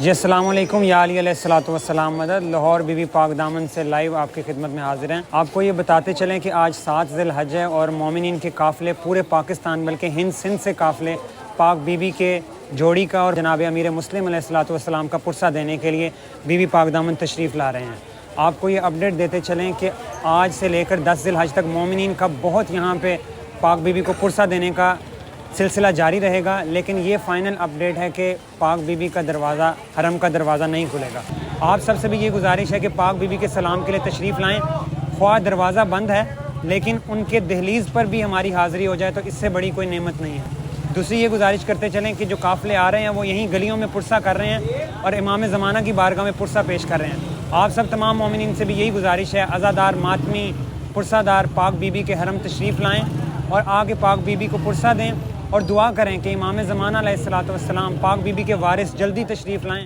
جی السلام علیکم، یا علی علیہ الصلوۃ والسلام مدد۔ لاہور بی بی پاک دامن سے لائیو آپ کی خدمت میں حاضر ہیں۔ آپ کو یہ بتاتے چلیں کہ آج 7 ذی الحج ہے اور مومنین کے قافلے پورے پاکستان بلکہ ہند سندھ سے قافلے پاک بی بی کے جوڑی کا اور جناب امیر مسلم علیہ الصلوۃ والسلام کا پرسہ دینے کے لیے بی بی پاک دامن تشریف لا رہے ہیں۔ آپ کو یہ اپڈیٹ دیتے چلیں کہ آج سے لے کر 10 ذی الحج تک مومنین کا بہت یہاں پہ پاک بی بی کو پرسہ دینے کا سلسلہ جاری رہے گا، لیکن یہ فائنل اپڈیٹ ہے کہ پاک بی بی کا دروازہ، حرم کا دروازہ نہیں کھلے گا۔ آپ سب سے بھی یہ گزارش ہے کہ پاک بی بی کے سلام کے لیے تشریف لائیں، خواہ دروازہ بند ہے لیکن ان کے دہلیز پر بھی ہماری حاضری ہو جائے تو اس سے بڑی کوئی نعمت نہیں ہے۔ دوسری یہ گزارش کرتے چلیں کہ جو قافلے آ رہے ہیں وہ یہیں گلیوں میں پرسہ کر رہے ہیں اور امام زمانہ کی بارگاہ میں پرسہ پیش کر رہے ہیں۔ آپ سب تمام مومنین سے بھی یہی گزارش ہے، عزادار، ماتمی، پرسہ دار پاک بی بی کے حرم تشریف لائیں اور آگے پاک بی بی کو پرسہ دیں اور دعا کریں کہ امام زمانہ علیہ الصلوۃ والسلام پاک بی بی کے وارث جلدی تشریف لائیں۔